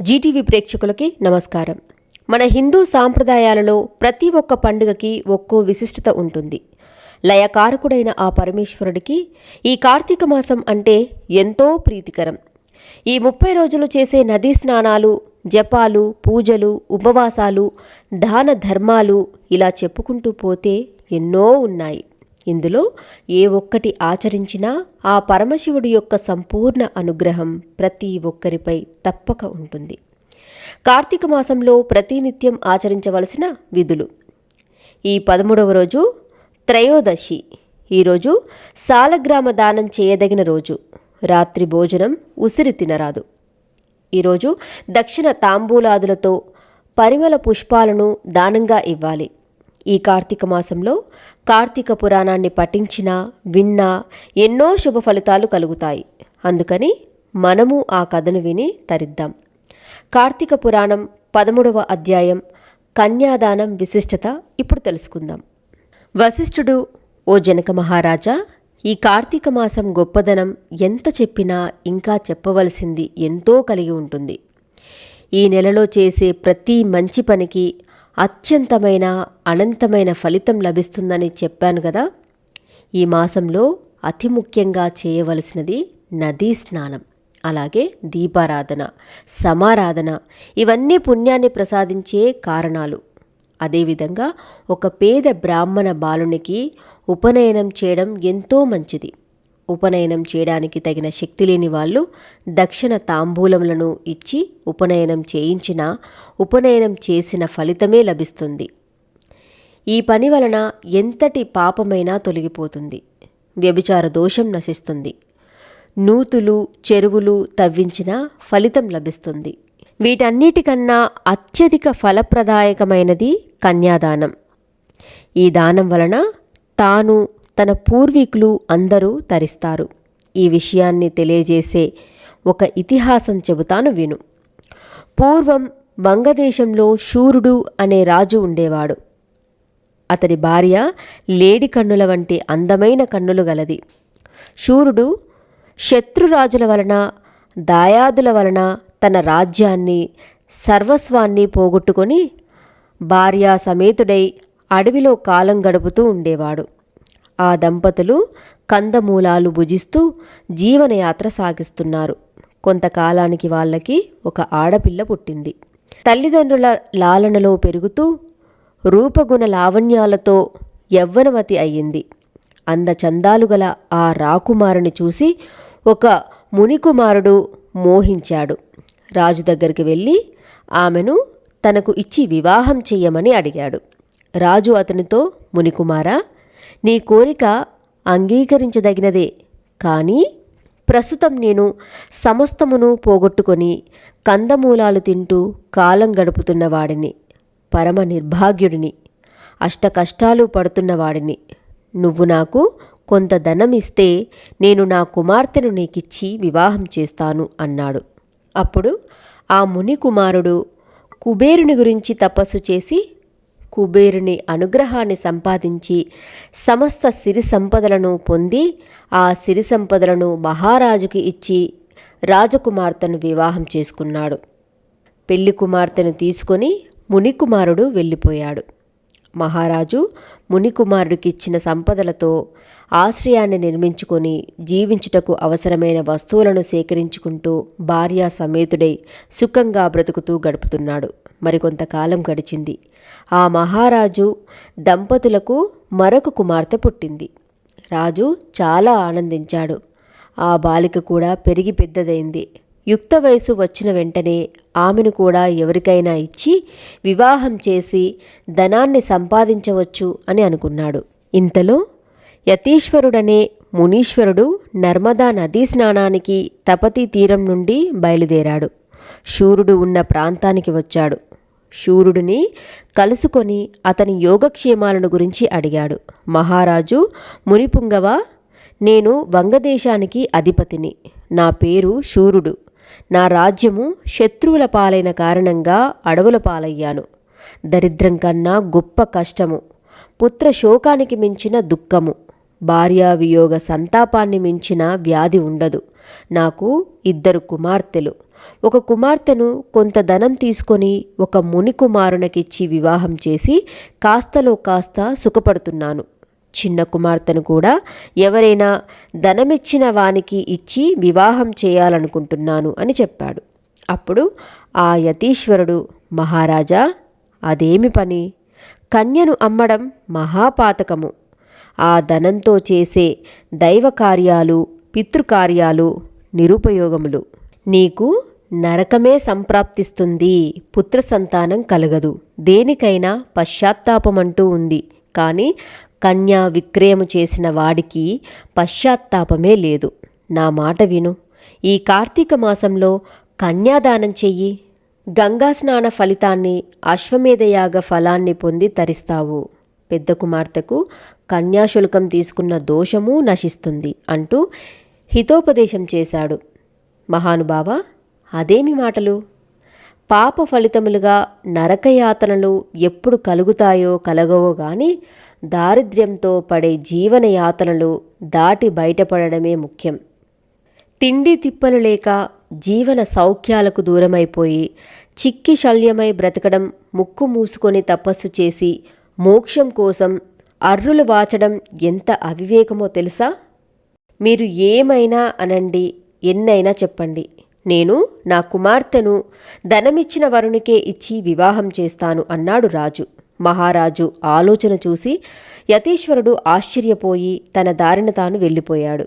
Zee TV ప్రేక్షకులకి నమస్కారం. మన హిందూ సాంప్రదాయాలలో ప్రతి ఒక్క పండుగకి ఒక్కో విశిష్టత ఉంటుంది. లయకారకుడైన ఆ పరమేశ్వరుడికి ఈ కార్తీక మాసం అంటే ఎంతో ప్రీతికరం. ఈ 30 రోజులు చేసే నదీ స్నానాలు, జపాలు, పూజలు, ఉపవాసాలు, దాన ధర్మాలు ఇలా చెప్పుకుంటూ పోతే ఎన్నో ఉన్నాయి. ఇందులో ఏ ఒక్కటి ఆచరించినా ఆ పరమశివుడి యొక్క సంపూర్ణ అనుగ్రహం ప్రతి ఒక్కరిపై తప్పక ఉంటుంది. కార్తీక మాసంలో ప్రతినిత్యం ఆచరించవలసిన విధులు. ఈ 13వ రోజు త్రయోదశి. ఈరోజు సాలగ్రామ దానం చేయదగిన రోజు. రాత్రి భోజనం ఉసిరి తినరాదు. ఈరోజు దక్షిణ తాంబూలాదులతో పరిమళ పుష్పాలను దానంగా ఇవ్వాలి. ఈ కార్తీక మాసంలో కార్తీక పురాణాన్ని పఠించినా విన్నా ఎన్నో శుభ ఫలితాలు కలుగుతాయి. అందుకని మనము ఆ కథను విని తరిద్దాం. కార్తీక పురాణం 13వ అధ్యాయం కన్యాదానం విశిష్టత ఇప్పుడు తెలుసుకుందాం. వశిష్ఠుడు, ఓ జనక మహారాజా, ఈ కార్తీక మాసం గొప్పదనం ఎంత చెప్పినా ఇంకా చెప్పవలసింది ఎంతో కలిగి ఉంటుంది. ఈ నెలలో చేసే ప్రతి మంచి పనికి అత్యంతమైన అనంతమైన ఫలితం లభిస్తుందని చెప్పాను కదా. ఈ మాసంలో అతి ముఖ్యంగా చేయవలసినది నదీ స్నానం, అలాగే దీపారాధన, సమారాధన. ఇవన్నీ పుణ్యాన్ని ప్రసాదించే కారణాలు. అదేవిధంగా ఒక పేద బ్రాహ్మణ బాలునికి ఉపనయనం చేయడం ఎంతో మంచిది. ఉపనయనం చేయడానికి తగిన శక్తి లేని వాళ్ళు దక్షిణ తాంబూలములను ఇచ్చి ఉపనయనం చేయించినా ఉపనయనం చేసిన ఫలితమే లభిస్తుంది. ఈ పని వలన ఎంతటి పాపమైనా తొలగిపోతుంది. వ్యభిచార దోషం నశిస్తుంది. నూతులు, చెరువులు తవ్వించినా ఫలితం లభిస్తుంది. వీటన్నిటికన్నా అత్యధిక ఫలప్రదాయకమైనది కన్యాదానం. ఈ దానం వలన తాను, తన పూర్వీకులు అందరూ తరిస్తారు. ఈ విషయాన్ని తెలియజేసే ఒక ఇతిహాసం చెబుతాను విను. పూర్వం వంగదేశంలో శూరుడు అనే రాజు ఉండేవాడు. అతడి భార్య లేడి కన్నుల వంటి అందమైన కన్నులు గలది. శూరుడు శత్రురాజుల వలన, దాయాదుల వలన తన రాజ్యాన్ని, సర్వస్వాన్ని పోగొట్టుకొని భార్యా సమేతుడై అడవిలో కాలం గడుపుతూ ఉండేవాడు. ఆ దంపతులు కందమూలాలు భుజిస్తూ జీవనయాత్ర సాగిస్తున్నారు. కొంతకాలానికి వాళ్ళకి ఒక ఆడపిల్ల పుట్టింది. తల్లిదండ్రుల లాలనలో పెరుగుతూ రూపగుణ లావణ్యాలతో యవ్వనవతి అయ్యింది. అందచందాలు గల ఆ రాకుమారుని చూసి ఒక మునికుమారుడు మోహించాడు. రాజు దగ్గరికి వెళ్ళి ఆమెను తనకు ఇచ్చి వివాహం చెయ్యమని అడిగాడు. రాజు అతనితో, మునికుమారా, నీ కోరిక అంగీకరించదగినదే, కానీ ప్రస్తుతం నేను సమస్తమును పోగొట్టుకొని కందమూలాలు తింటూ కాలం గడుపుతున్నవాడిని, పరమ నిర్భాగ్యుడిని, అష్టకష్టాలు పడుతున్నవాడిని. నువ్వు నాకు కొంత ధనం ఇస్తే నేను నా కుమార్తెను నీకిచ్చి వివాహం చేస్తాను అన్నాడు. అప్పుడు ఆ ముని కుమారుడు కుబేరుని గురించి తపస్సు చేసి కుబేరుని అనుగ్రహాన్ని సంపాదించి సమస్త సిరి సంపదలను పొంది ఆ సిరి సంపదలను మహారాజుకి ఇచ్చి రాజకుమార్తెను వివాహం చేసుకున్నాడు. పెళ్లి కుమార్తెను తీసుకొని మునికుమారుడు వెళ్ళిపోయాడు. మహారాజు మునికుమారుడికి ఇచ్చిన సంపదలతో ఆశ్రయాన్ని నిర్మించుకొని జీవించుటకు అవసరమైన వస్తువులను సేకరించుకుంటూ భార్యా సమేతుడై సుఖంగా బ్రతుకుతూ గడుపుతున్నాడు. మరికొంతకాలం గడిచింది. ఆ మహారాజు దంపతులకు మరొక కుమార్తె పుట్టింది. రాజు చాలా ఆనందించాడు. ఆ బాలిక కూడా పెరిగి పెద్దదైంది. యుక్త వయసు వచ్చిన వెంటనే ఆమెను కూడా ఎవరికైనా ఇచ్చి వివాహం చేసి ధనాన్ని సంపాదించవచ్చు అని అనుకున్నాడు. ఇంతలో యతీశ్వరుడనే మునీశ్వరుడు నర్మదా నదీ స్నానానికి తపతీ తీరం నుండి బయలుదేరాడు. శూరుడు ఉన్న ప్రాంతానికి వచ్చాడు. శూరుడిని కలుసుకొని అతని యోగక్షేమాలను గురించి అడిగాడు. మహారాజు, మునిపుంగవ, నేను వంగదేశానికి అధిపతిని. నా పేరు శూరుడు. నా రాజ్యము శత్రువుల పాలైన కారణంగా అడవుల పాలయ్యాను. దరిద్రం కన్నా గొప్ప కష్టము, పుత్ర శోకానికి మించిన దుఃఖము, భార్యావియోగ సంతాపాన్ని మించిన వ్యాధి ఉండదు. నాకు 2 కుమార్తెలు, ఒక కుమార్తెను కొంత ధనం తీసుకొని ఒక ముని కుమారునికిచ్చి వివాహం చేసి కాస్తలో కాస్త సుఖపడుతున్నాను. చిన్న కుమార్తెను కూడా ఎవరైనా ధనమిచ్చిన వానికి ఇచ్చి వివాహం చేయాలనుకుంటున్నాను అని చెప్పాడు. అప్పుడు ఆ యతీశ్వరుడు, మహారాజా, అదేమి పని? కన్యను అమ్మడం మహాపాతకము. ఆ ధనంతో చేసే దైవ కార్యాలు, పితృకార్యాలు నిరుపయోగములు. నీకు నరకమే సంప్రాప్తిస్తుంది, పుత్ర సంతానం కలగదు. దేనికైనా పశ్చాత్తాపమంటూ ఉంది, కానీ కన్యా విక్రయము చేసిన వాడికి పశ్చాత్తాపమే లేదు. నా మాట విను. ఈ కార్తీక మాసంలో కన్యాదానం చెయ్యి. గంగా స్నాన ఫలితాన్ని, అశ్వమేధయాగ ఫలాన్ని పొంది తరిస్తావు. పెద్ద కుమార్తెకు కన్యాశుల్కం తీసుకున్న దోషము నశిస్తుంది అంటూ హితోపదేశం చేశాడు. మహానుభావ, అదేమి మాటలు? పాప ఫలితములుగా నరకయాతనలు ఎప్పుడు కలుగుతాయో కలగవో గాని దారిద్ర్యంతో పడే జీవనయాతనలు దాటి బయటపడడమే ముఖ్యం. తిండి తిప్పలు లేక జీవన సౌఖ్యాలకు దూరమైపోయి చిక్కి శల్యమై బ్రతకడం, ముక్కు మూసుకొని తపస్సు చేసి మోక్షం కోసం అర్రులు వాచడం ఎంత అవివేకమో తెలుసా? మీరు ఏమైనా అనండి, ఎన్నైనా చెప్పండి, నేను నా కుమార్తెను ధనమిచ్చిన వరునికే ఇచ్చి వివాహం చేస్తాను అన్నాడు రాజు. మహారాజు ఆలోచన చూసి యతీశ్వరుడు ఆశ్చర్యపోయి తన దారిన తాను వెళ్ళిపోయాడు.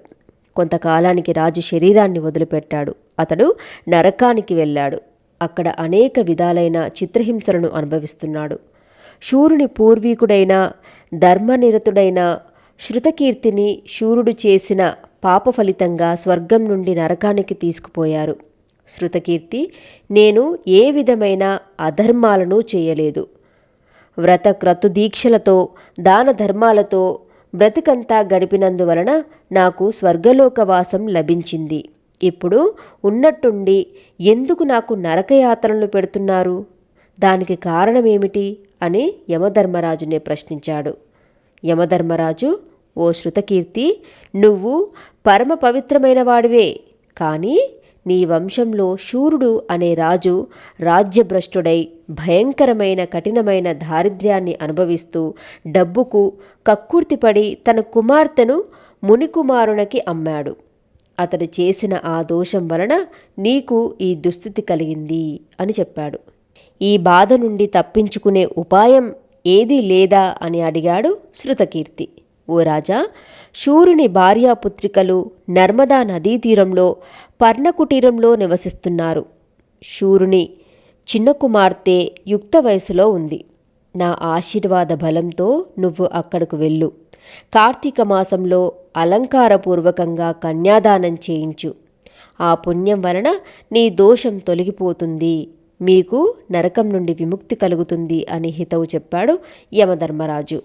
కొంతకాలానికి రాజు శరీరాన్ని వదిలిపెట్టాడు. అతడు నరకానికి వెళ్ళాడు. అక్కడ అనేక విధాలైన చిత్రహింసలను అనుభవిస్తున్నాడు. శూరుని పూర్వీకుడైన ధర్మనిరతుడైన శృతకీర్తిని శూరుడు చేసిన పాప ఫలితంగా స్వర్గం నుండి నరకానికి తీసుకుపోయారు. శృతకీర్తి, నేను ఏ విధమైన అధర్మాలను చేయలేదు. వ్రత క్రతు దీక్షలతో దాన ధర్మాలతో బ్రతికంతా గడిపినందువలన నాకు స్వర్గలోకవాసం లభించింది. ఇప్పుడు ఉన్నట్టుండి ఎందుకు నాకు నరకయాతనలు పెడుతున్నారు? దానికి కారణమేమిటి అని యమధర్మరాజునే ప్రశ్నించాడు. యమధర్మరాజు, ఓ శృతకీర్తి, నువ్వు పరమ పవిత్రమైన వాడివే, కానీ నీ వంశంలో శూరుడు అనే రాజు రాజ్యభ్రష్టుడై భయంకరమైన కఠినమైన దారిద్ర్యాన్ని అనుభవిస్తూ డబ్బుకు కక్కుర్తిపడి తన కుమార్తెను మునికుమారునికి అమ్మాడు. అతడు చేసిన ఆ దోషం వలన నీకు ఈ దుస్థితి కలిగింది అని చెప్పాడు. ఈ బాధ నుండి తప్పించుకునే ఉపాయం ఏదీ లేదా అని అడిగాడు శృతకీర్తి. ఓ రాజా, శూరుని భార్యాపుత్రికలు నర్మదా నదీ తీరంలో పర్ణకుటీరంలో నివసిస్తున్నారు. శూరుని చిన్న కుమార్తె యుక్త వయసులో ఉంది. నా ఆశీర్వాద బలంతో నువ్వు అక్కడకు వెళ్ళు. కార్తీక మాసంలో అలంకారపూర్వకంగా కన్యాదానం చేయించు. ఆ పుణ్యం వలన నీ దోషం తొలగిపోతుంది, మీకు నరకం నుండి విముక్తి కలుగుతుంది అని హితవు చెప్పాడు యమధర్మరాజు.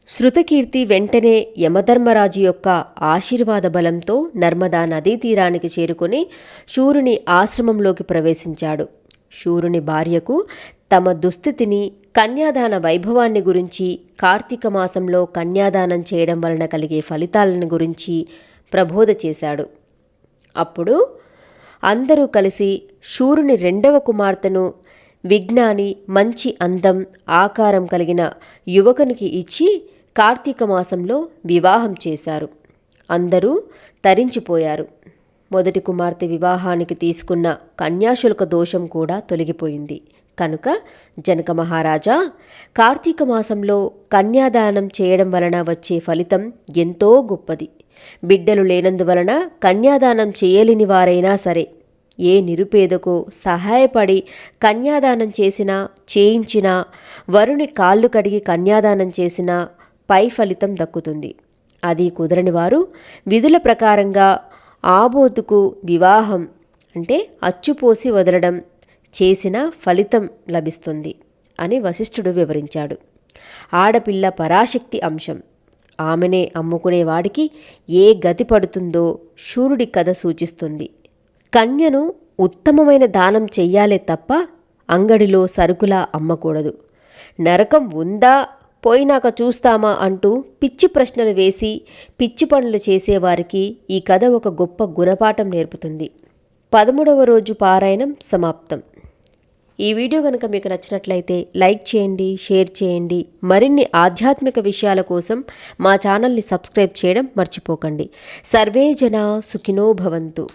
శృతకీర్తి వెంటనే యమధర్మరాజు యొక్క ఆశీర్వాద బలంతో నర్మదా నదీ తీరానికి చేరుకుని శూరుని ఆశ్రమంలోకి ప్రవేశించాడు. శూరుని భార్యకు తమ దుస్థితిని, కన్యాదాన వైభవాన్ని గురించి, కార్తీక మాసంలో కన్యాదానం చేయడం వలన కలిగే ఫలితాలను గురించి ప్రబోధ చేశాడు. అప్పుడు అందరూ కలిసి శూరుని రెండవ కుమార్తెను విజ్ఞాని, మంచి అందం, ఆకారం కలిగిన యువకునికి ఇచ్చి కార్తీక మాసంలో వివాహం చేశారు. అందరూ తరించిపోయారు. మొదటి కుమార్తె వివాహానికి తీసుకున్న కన్యాశుల్క దోషం కూడా తొలగిపోయింది. కనుక జనక మహారాజా, కార్తీక మాసంలో కన్యాదానం చేయడం వలన వచ్చే ఫలితం ఎంతో గొప్పది. బిడ్డలు లేనందువలన కన్యాదానం చేయలేని వారైనా సరే, ఏ నిరుపేదకు సహాయపడి కన్యాదానం చేసినా, చేయించినా, వరుని కాళ్ళు కడిగి కన్యాదానం చేసినా పై ఫలితం దక్కుతుంది. అది కుదరని వారు విధుల ప్రకారంగా ఆబోతుకు వివాహం అంటే అచ్చుపోసి వదలడం చేసిన ఫలితం లభిస్తుంది అని వశిష్ఠుడు వివరించాడు. ఆడపిల్ల పరాశక్తి అంశం. ఆమెనే అమ్ముకునేవాడికి ఏ గతి పడుతుందో శూరుడి కథ సూచిస్తుంది. కన్యను ఉత్తమమైన దానం చెయ్యాలే తప్ప అంగడిలో సరుకులా అమ్మకూడదు. నరకం ఉందా, పోయినాక చూస్తామా అంటూ పిచ్చి ప్రశ్నలు వేసి పిచ్చి పనులు చేసేవారికి ఈ కథ ఒక గొప్ప గుణపాఠం నేర్పుతుంది. 13వ రోజు పారాయణం సమాప్తం. ఈ వీడియో కనుక మీకు నచ్చినట్లయితే లైక్ చేయండి, షేర్ చేయండి. మరిన్ని ఆధ్యాత్మిక విషయాల కోసం మా ఛానల్ని సబ్స్క్రైబ్ చేయడం మర్చిపోకండి. సర్వే జనా సుఖినో భవంతు.